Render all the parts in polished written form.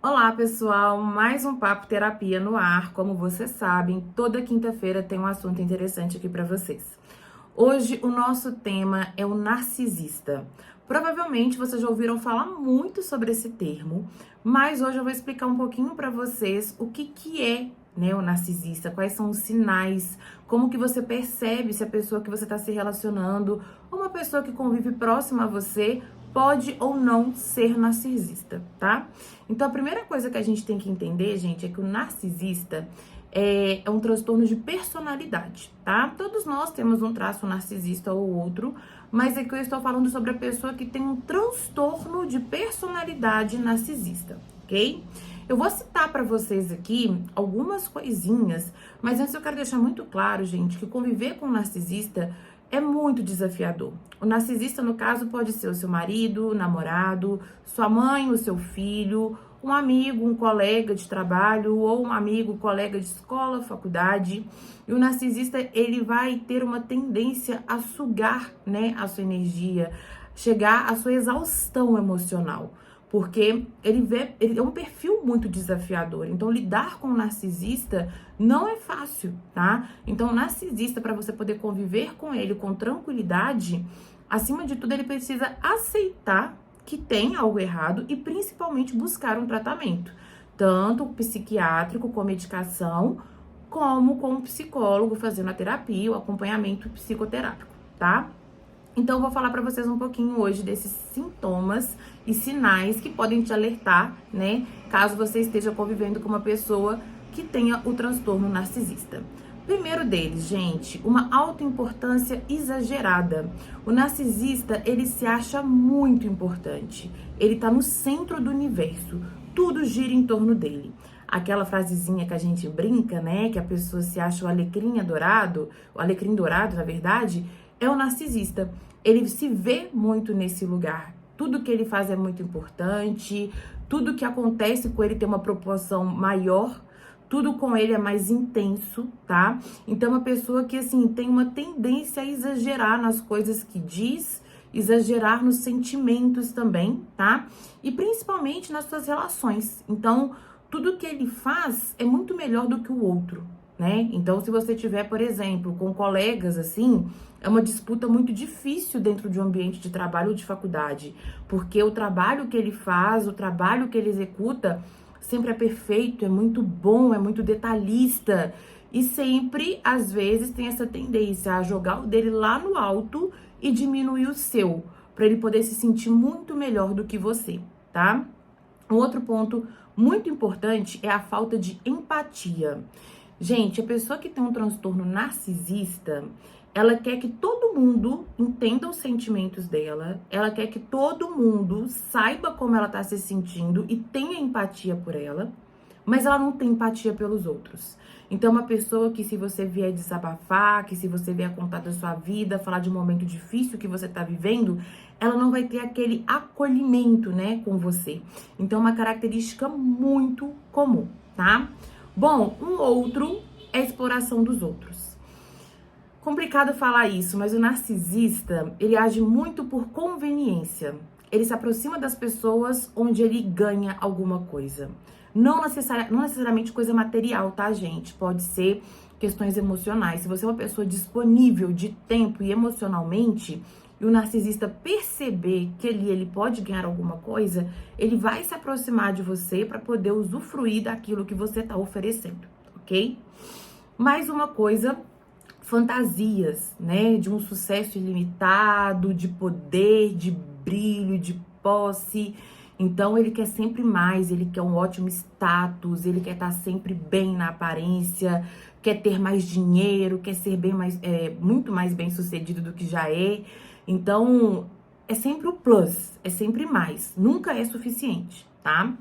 Olá, pessoal! Mais um Papo Terapia no ar. Como vocês sabem, toda quinta-feira tem um assunto interessante aqui para vocês. Hoje o nosso tema é o narcisista. Provavelmente vocês já ouviram falar muito sobre esse termo, mas hoje eu vou explicar um pouquinho para vocês o que é, né, o narcisista, quais são os sinais, como que você percebe se a pessoa que você está se relacionando ou uma pessoa que convive próxima a você pode ou não ser narcisista, tá? Então, a primeira coisa que a gente tem que entender, gente, é que o narcisista é um transtorno de personalidade, tá? Todos nós temos um traço narcisista ou outro, mas é que eu estou falando sobre a pessoa que tem um transtorno de personalidade narcisista, ok? Eu vou citar para vocês aqui algumas coisinhas, mas antes eu quero deixar muito claro, gente, que conviver com um narcisista é muito desafiador. O narcisista, no caso, pode ser o seu marido, o namorado, sua mãe, o seu filho, um amigo, um colega de trabalho ou um amigo, colega de escola, faculdade. E o narcisista, ele vai ter uma tendência a sugar, né, a sua energia, chegar à sua exaustão emocional. Porque ele é um perfil muito desafiador. Então, lidar com o narcisista não é fácil, tá? Então, o narcisista, para você poder conviver com ele com tranquilidade, acima de tudo, ele precisa aceitar que tem algo errado e principalmente buscar um tratamento, tanto psiquiátrico com medicação, como com um psicólogo fazendo a terapia, o acompanhamento psicoterápico, tá? Então, eu vou falar para vocês um pouquinho hoje desses sintomas e sinais que podem te alertar, né? Caso você esteja convivendo com uma pessoa que tenha o transtorno narcisista. Primeiro deles, gente, uma autoimportância exagerada. O narcisista, ele se acha muito importante. Ele tá no centro do universo. Tudo gira em torno dele. Aquela frasezinha que a gente brinca, né? Que a pessoa se acha o alecrim dourado, na verdade, é o narcisista. Ele se vê muito nesse lugar. Tudo que ele faz é muito importante, tudo que acontece com ele tem uma proporção maior, tudo com ele é mais intenso, tá? Então, é uma pessoa que, assim, tem uma tendência a exagerar nas coisas que diz, exagerar nos sentimentos também, tá? E principalmente nas suas relações. Então, tudo que ele faz é muito melhor do que o outro, né? Então, se você tiver, por exemplo, com colegas assim, é uma disputa muito difícil dentro de um ambiente de trabalho ou de faculdade, porque o trabalho que ele faz, o trabalho que ele executa, sempre é perfeito, é muito bom, é muito detalhista e sempre, às vezes, tem essa tendência a jogar o dele lá no alto e diminuir o seu, para ele poder se sentir muito melhor do que você, tá? Um outro ponto muito importante é a falta de empatia. Gente, a pessoa que tem um transtorno narcisista, ela quer que todo mundo entenda os sentimentos dela, ela quer que todo mundo saiba como ela tá se sentindo e tenha empatia por ela, mas ela não tem empatia pelos outros. Então, uma pessoa que, se você vier desabafar, que se você vier contar da sua vida, falar de um momento difícil que você tá vivendo, ela não vai ter aquele acolhimento, né, com você. Então, é uma característica muito comum, tá? Bom, um outro é a exploração dos outros. Complicado falar isso, mas o narcisista, ele age muito por conveniência. Ele se aproxima das pessoas onde ele ganha alguma coisa. Não necessariamente coisa material, tá, gente? Pode ser questões emocionais. Se você é uma pessoa disponível de tempo e emocionalmente, e o narcisista perceber que ele pode ganhar alguma coisa, ele vai se aproximar de você para poder usufruir daquilo que você está oferecendo, ok? Mais uma coisa, fantasias, né? De um sucesso ilimitado, de poder, de brilho, de posse. Então, ele quer sempre mais, ele quer um ótimo status, ele quer estar sempre bem na aparência, quer ter mais dinheiro, quer ser muito mais bem sucedido do que já é. Então, é sempre o plus, é sempre mais, nunca é suficiente, tá?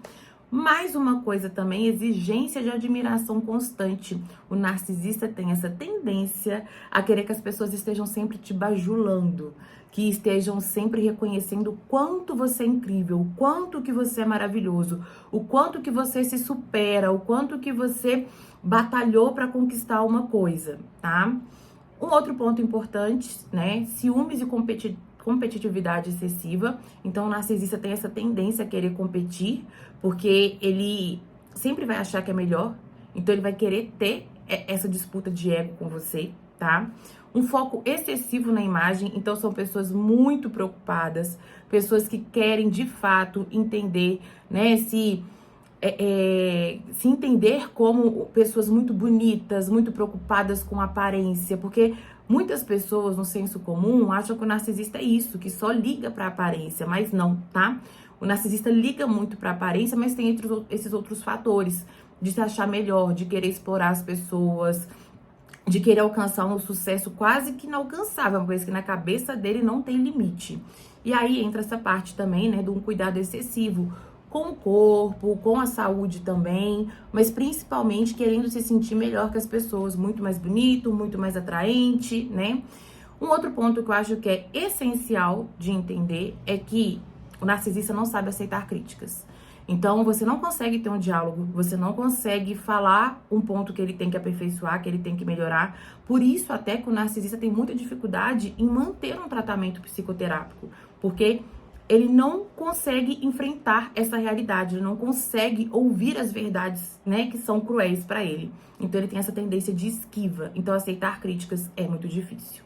Mais uma coisa também, exigência de admiração constante. O narcisista tem essa tendência a querer que as pessoas estejam sempre te bajulando, que estejam sempre reconhecendo o quanto você é incrível, o quanto que você é maravilhoso, o quanto que você se supera, o quanto que você batalhou para conquistar uma coisa, tá? Um outro ponto importante, né? Ciúmes e competitividade excessiva. Então, o narcisista tem essa tendência a querer competir, porque ele sempre vai achar que é melhor. Então, ele vai querer ter essa disputa de ego com você, tá? Um foco excessivo na imagem. Então, são pessoas muito preocupadas, pessoas que querem, de fato, entender, né, se entender como pessoas muito bonitas, muito preocupadas com a aparência, porque muitas pessoas no senso comum acham que o narcisista é isso, que só liga para a aparência, mas não, tá? O narcisista liga muito para a aparência, mas tem esses outros fatores de se achar melhor, de querer explorar as pessoas, de querer alcançar um sucesso quase que inalcançável, uma vez que na cabeça dele não tem limite. E aí entra essa parte também, né, de um cuidado excessivo com o corpo, com a saúde também, mas principalmente querendo se sentir melhor que as pessoas, muito mais bonito, muito mais atraente, né? Um outro ponto que eu acho que é essencial de entender é que o narcisista não sabe aceitar críticas. Então, você não consegue ter um diálogo, você não consegue falar um ponto que ele tem que aperfeiçoar, que ele tem que melhorar. Por isso, até que o narcisista tem muita dificuldade em manter um tratamento psicoterápico, porque ele não consegue enfrentar essa realidade, ele não consegue ouvir as verdades, né, que são cruéis para ele. Então, ele tem essa tendência de esquiva. Então, aceitar críticas é muito difícil.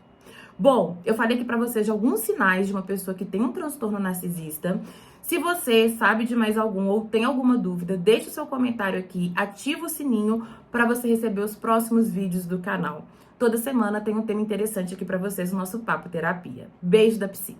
Bom, eu falei aqui pra vocês de alguns sinais de uma pessoa que tem um transtorno narcisista. Se você sabe de mais algum ou tem alguma dúvida, deixe o seu comentário aqui, ativa o sininho para você receber os próximos vídeos do canal. Toda semana tem um tema interessante aqui pra vocês no nosso Papo Terapia. Beijo da Psi.